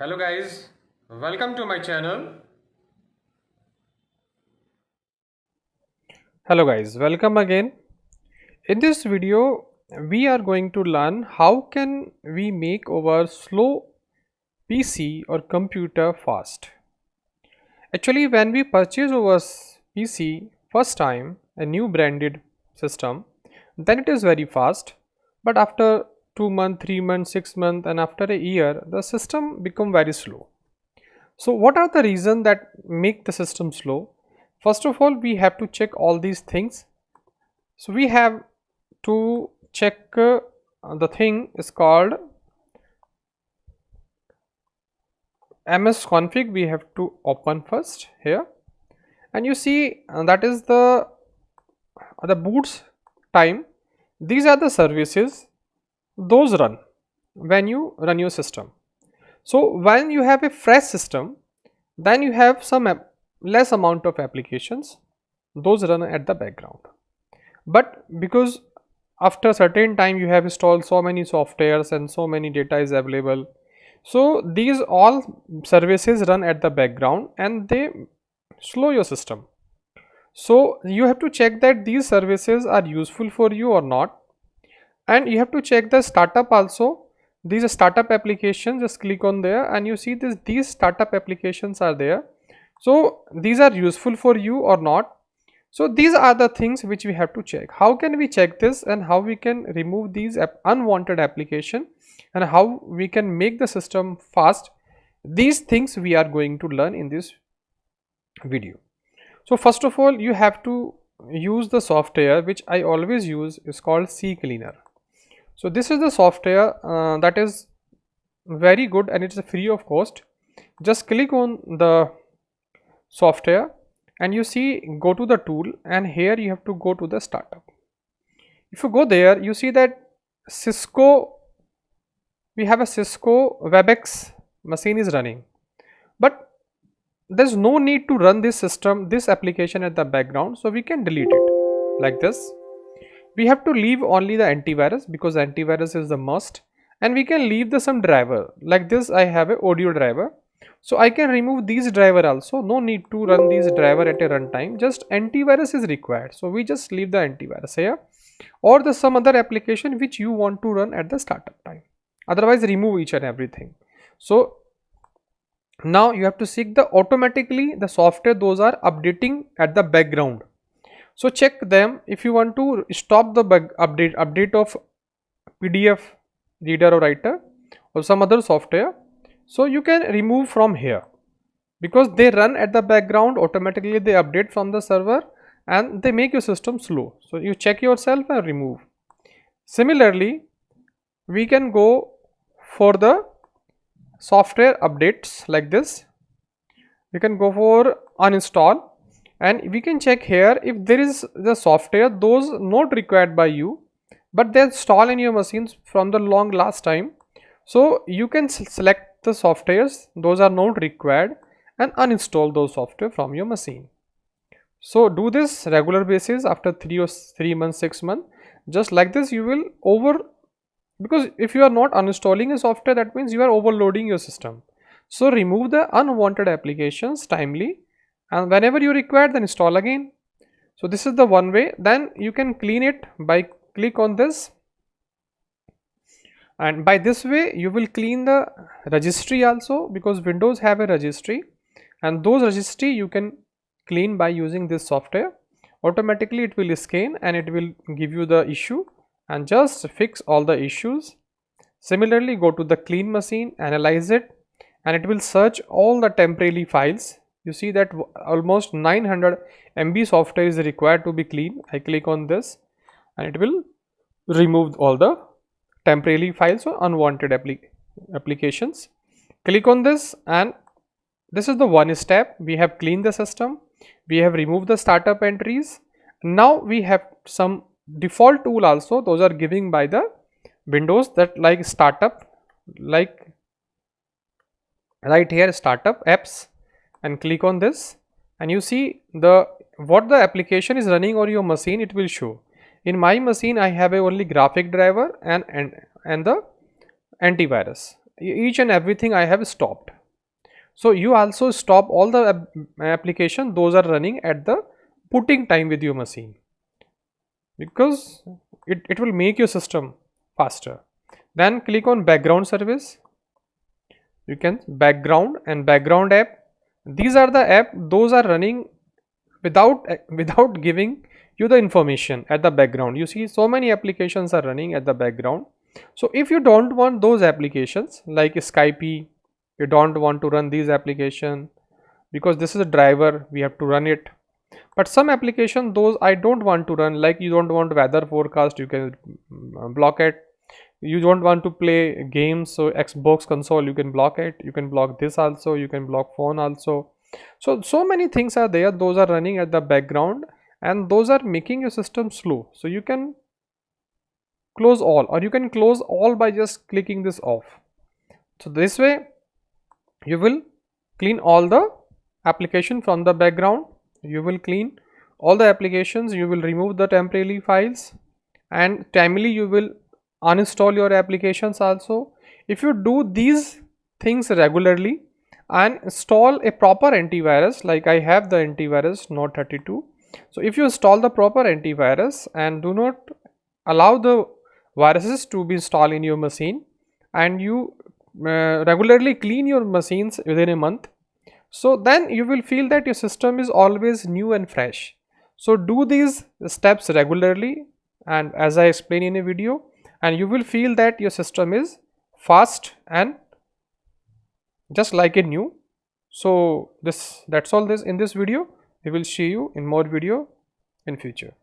Hello guys, welcome to my channel. Hello guys, welcome again. In this video, we are going to learn how can we make our slow PC or computer fast. Actually, when we purchase our PC first time, a new branded system, then it is very fast. But after 2 months, 3 months, 6 months, and after a year, the system become very slow. So what are the reasons that make the system slow? First of all, we have to check all these things. So we have to check the thing is called ms config. We have to open first here, and you see that is the boots time. These are the services those run when you run your system. So when you have a fresh system, then you have some less amount of applications, those run at the background. But because after certain time you have installed so many softwares and so many data is available, so these all services run at the background and they slow your system. So you have to check that these services are useful for you or not, and you have to check the startup also. These startup applications, just click on there and you see these startup applications are there. So these are useful for you or not. So these are the things which we have to check. How can we check this, and how we can remove these unwanted application, and how we can make the system fast? These things we are going to learn in this video. So first of all, you have to use the software which I always use, is called CCleaner. So this is the software that is very good and it's free of cost. Just click on the software and you see, go to the tool, and here you have to go to the startup. If you go there, you see that Cisco, we have a Cisco WebEx machine is running, but there's no need to run this system, this application at the background, so we can delete it like this. We have to leave only the antivirus because antivirus is the must, and we can leave the some driver like this. I have a audio driver, so I can remove these driver also. No need to run these driver at a runtime, just antivirus is required, so we just leave the antivirus here, or the some other application which you want to run at the startup time. Otherwise remove each and everything. So now you have to seek the automatically the software those are updating at the background. So check them. If you want to stop the bug update of PDF reader or writer or some other software, so you can remove from here, because they run at the background automatically, they update from the server and they make your system slow. So you check yourself and remove. Similarly, we can go for the software updates like this. We can go for uninstall, and we can check here if there is the software those not required by you, but they install in your machines from the long last time. So you can select the softwares those are not required and uninstall those software from your machine. So do this regular basis after 3 months, 6 months. Just like this you will over, because if you are not uninstalling a software, that means you are overloading your system. So remove the unwanted applications timely, and whenever you require, then install again. So this is the one way. Then you can clean it by click on this, and by this way you will clean the registry also, because Windows have a registry, and those registry you can clean by using this software. Automatically it will scan and it will give you the issue, and just fix all the issues. Similarly, go to the clean machine, analyze it, and it will search all the temporary files. You see that almost 900 MB software is required to be clean. I click on this and it will remove all the temporary files or unwanted applications. Click on this, and this is the one step. We have cleaned the system, we have removed the startup entries. Now we have some default tool also, those are giving by the Windows, that like startup, like right here startup apps, and click on this, and you see the what the application is running on your machine, it will show. In my machine I have a only graphic driver and the antivirus. each and everything I have stopped. So you also stop all the application those are running at the booting time with your machine, because it will make your system faster. Then click on background service. You can background and background app. These are the app those are running without giving you the information at the background. You see so many applications are running at the background. So if you don't want those applications like Skype, you don't want to run these application because this is a driver, we have to run it. But some application those I don't want to run, like you don't want weather forecast, you can block it. You don't want to play games, so Xbox console, you can block it. You can block this also, you can block phone also. So many things are there, those are running at the background, and those are making your system slow. So you can close all, or you can close all by just clicking this off. So this way you will clean all the application from the background. You will clean all the applications, you will remove the temporary files, and timely you will uninstall your applications also. If you do these things regularly and install a proper antivirus, like I have the antivirus Note 32. So if you install the proper antivirus and do not allow the viruses to be installed in your machine, and you regularly clean your machines within a month, so then you will feel that your system is always new and fresh. So do these steps regularly, and as I explained in a video, and you will feel that your system is fast and just like a new. So that's all this in this video. We will see you in more video in future.